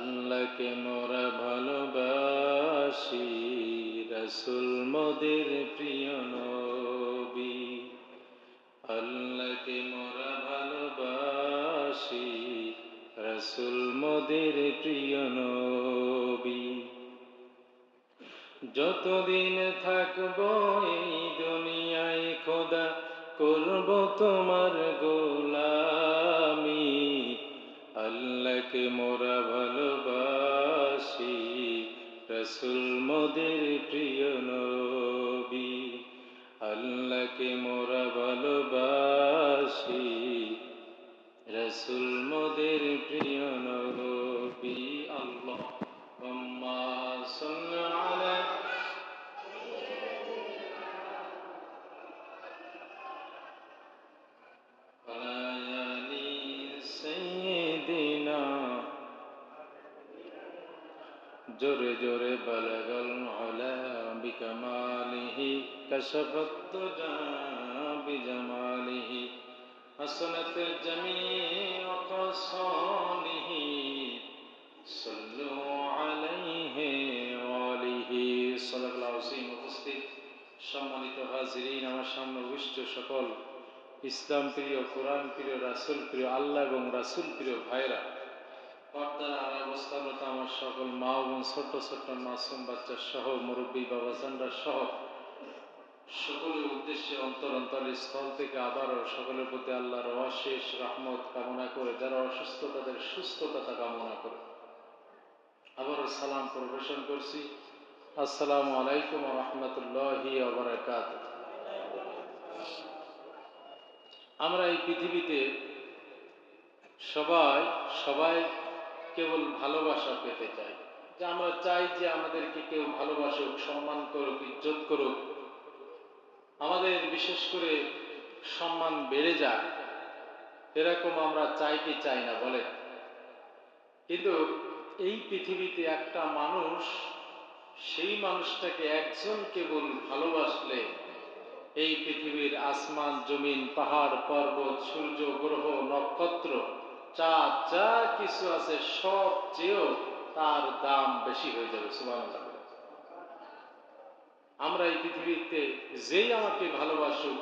আল্লাহকে মোরা ভালোবাসি, রাসূল মোদের প্রিয় নবী। আল্লাহকে মোরা ভালোবাসি, রাসূল মোদের প্রিয় নবী। যতদিন থাকব এই দুনিয়ায় খোদা, করব তোমার গোলামি। আল্লাহকে মোরা ভালোবাসি, রাসূল মোদের প্রিয় নবী। আল্লাহকে মোরা ভালোবাসি, রাসূল মোদের প্রিয় নবী। আল্লাহুম্মা সাল্লি আলা জোরে জোরে বালাগাল আলা বিকামালিহি, কাশাফাত তুজা বিজামালিহি, হাসানাত জামিউ খাসালিহি, সাল্লু আলাইহি ওয়া আলিহি সাল্লাল্লাহু আলাইহি। উপস্থিত সম্মানিত হাজিরিন, আমার সামনে উপবিষ্ট সকল ইসলাম প্রিয়, কোরআন প্রিয়, রাসূল প্রিয়, আল্লাহ এবং রাসূল প্রিয় ভাইরা, পর্দার আড়ালে অবস্থানরত আমার সকল মা এবং ছোট্ট ছোট্ট মাসুম বাচ্চা সহ মুরব্বী বাবাজানরা সহ সকলের উদ্দেশ্যে অন্তরের স্থল থেকে আবারও সকলের প্রতি আল্লাহর অশেষ রহমত কামনা করে, যারা অসুস্থ তাদের সুস্থতা কামনা করে আবারও সালাম পরিবেশন করছি। আসসালামু আলাইকুম ওয়া রাহমাতুল্লাহি ওয়া বারাকাতুহু। আমরা এই পৃথিবীতে সবাই কেবল ভালোবাসা পেতে চাই, যে আমরা চাই যে আমাদেরকে কেউ ভালোবাসুক, সম্মান করুক, ইজ্জত করুক, আমাদের বিশেষ করে সম্মান বেড়ে যাক, এরকম আমরা চাই কি চাই না বলে। কিন্তু এই পৃথিবীতে একটা মানুষ, সেই মানুষটাকে একজন কেবল ভালোবাসলে এই পৃথিবীর আসমান জমিন, পাহাড় পর্বত, সূর্য গ্রহ নক্ষত্র, চাঁদ, যা কিছু আছে সব চেয়েও তার দাম বেশি হয়ে যাবে। সুবহানাল্লাহ। আমরা এই পৃথিবীতে যেই আমাকে ভালোবাসুক,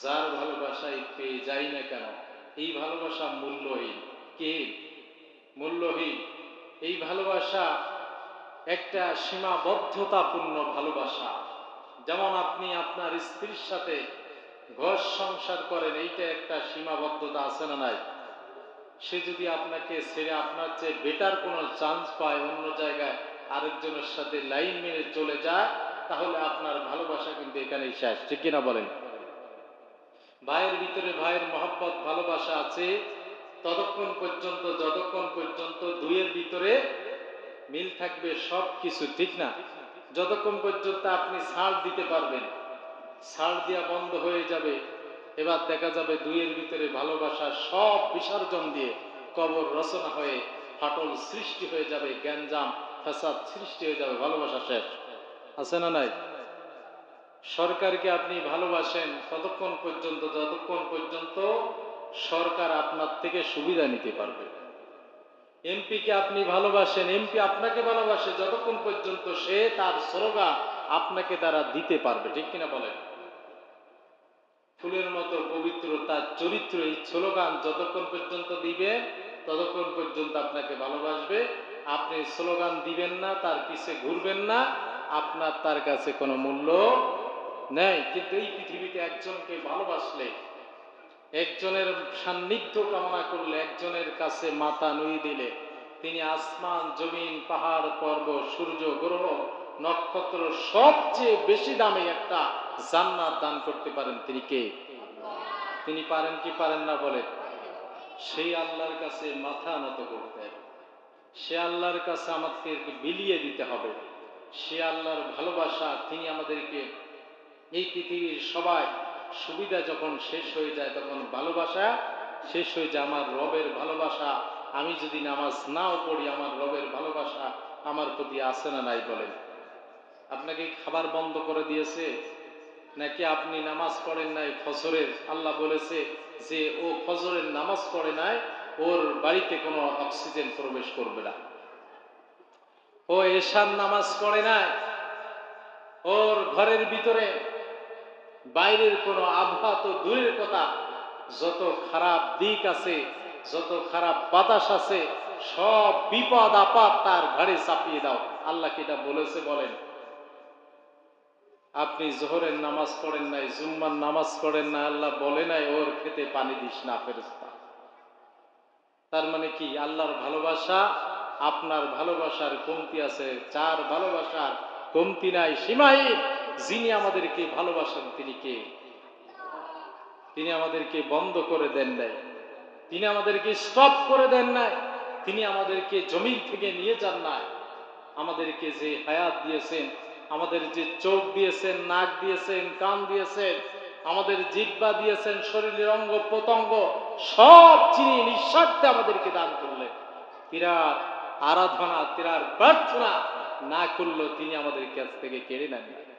যার ভালোবাসাই পেয়ে যাই না কেন, এই ভালোবাসা মূল্যহীন। কে মূল্যহীন? এই ভালোবাসা একটা সীমাবদ্ধতাপূর্ণ ভালোবাসা। যেমন আপনি আপনার স্ত্রীর সাথে ঘর সংসার করেন, এইটা একটা সীমাবদ্ধতা আছে না নাই? সে যদি আপনাকে ছেড়ে আপনার চেয়ে বেটার কোনো চান্স পায়, অন্য জায়গায় আরেকজনের সাথে লাইন মেরে চলে যায়, তাহলে আপনার ভালোবাসা কিন্তু এখানেই শেষ। ঠিক কিনা বলেন? ভাইয়ের ভিতরে ভাইয়ের মহব্বত ভালোবাসা আছে ততক্ষণ পর্যন্ত যতক্ষণ পর্যন্ত দুইয়ের ভিতরে মিল থাকবে সব কিছু, ঠিক না? যতক্ষণ পর্যন্ত আপনি ছাড় দিতে পারবেন, ছাড় দেওয়া বন্ধ হয়ে যাবে, এবার দেখা যাবে দুইয়ের ভিতরে ভালোবাসা সব বিসর্জন দিয়ে কবর রচনা হয়ে ফাটল সৃষ্টি হয়ে যাবে, গ্যাঞ্জাম ফাসাদ সৃষ্টি হয়ে যাবে, ভালোবাসা শেষ। আছে না নাই? সরকারকে আপনি ভালোবাসেন ততক্ষণ পর্যন্ত যতক্ষণ পর্যন্ত সরকার আপনার থেকে সুবিধা নিতে পারবে। এমপিকে আপনি ভালোবাসেন, এমপি আপনাকে ভালোবাসে যতক্ষণ পর্যন্ত সে তার স্লোগান আপনাকে দ্বারা দিতে পারবে। ঠিক কিনা বলেন? ফুলের মতো পবিত্র তার চরিত্র, এই স্লোগান যতক্ষণ পর্যন্ত দিবে ততক্ষণ পর্যন্ত আপনাকে ভালোবাসবে। আপনি স্লোগান দিবেন না, তার পিছে ঘুরবেন না, আপনার তার কাছে কোনো মূল্য নেই। কিন্তু এই পৃথিবীতে একজনকে ভালোবাসলে, একজনের সান্নিধ্য কামনা করলে, একজনের কাছে মাথা নুয়ে দিলে, তিনি আসমান জমিন পাহাড় পর্বত সূর্য গ্রহ নক্ষত্র সবচেয়ে বেশি দামে একটা জান্নাত দান করতে পারেন। তিনি কে? তিনি পারেন কি পারেন না বলেন? সেই আল্লাহর কাছে মাথা নত করতে হবে, সে আল্লাহর কাছে আমাদেরকে বিলিয়ে দিতে হবে। সে আল্লাহর ভালোবাসা, তিনি আমাদেরকে এই পৃথিবীর সবাই সুবিধা যখন শেষ হয়ে যায় তখন ভালোবাসা শেষ হয়ে যায়। আমার রবের ভালোবাসা, আমি যদি নামাজ নাও পড়ি, আমার রবের ভালোবাসা আমার প্রতি আছে না নাই বলেন? আপনাকে খাবার বন্ধ করে দিয়েছে, নাকি আপনি নামাজ পড়েন নাই ফজরের? আল্লাহ বলেছে যে ও ফজরের নামাজ পড়ে নাই, ওর বাড়িতে কোনো অক্সিজেন প্রবেশ করবে না। ও এশার নামাজ পড়ে নাই, ওর ঘরের ভিতরে বাইরের কোনো আবহাওয়া তো দূরের কথা, যত খারাপ দিক আছে, যত খারাপ বাতাস আছে, সব বিপদ আপদ তার ঘাড়ে চাপিয়ে দাও। আল্লাহ কি এটা বলেছে? বলেন। আপনি জোহরের নামাজ পড়েন নাই, জুম্মার নামাজ পড়েন না, আল্লাহ বলে নাই ওর খেতে পানি দিস না ফেরেশতা। তার মানে কি? আল্লাহর ভালোবাসা, আপনার ভালোবাসার কমতি আছে, যার ভালোবাসার কমতি নাই, সীমাহীন, যিনি আমাদেরকে ভালোবাসেন তিনি কে? তিনি আমাদেরকে বন্ধ করে দেন নাই, তিনি আমাদেরকে স্টপ করে দেন নাই, তিনি আমাদেরকে জমিন থেকে নিয়ে যান নাই। আমাদেরকে যে হায়াত দিয়েছেন, আমাদের যে চোখ দিয়েছেন, নাক দিয়েছেন, কান দিয়েছেন, আমাদের জিহ্বা দিয়েছেন, শরীরের অঙ্গ প্রত্যঙ্গ সব যিনি নিঃস্বার্থে আমাদেরকে দান করলেন, তিনার আরাধনা, তিনার প্রার্থনা না করলেও তিনি আমাদের কাছ থেকে কেড়ে নেন না।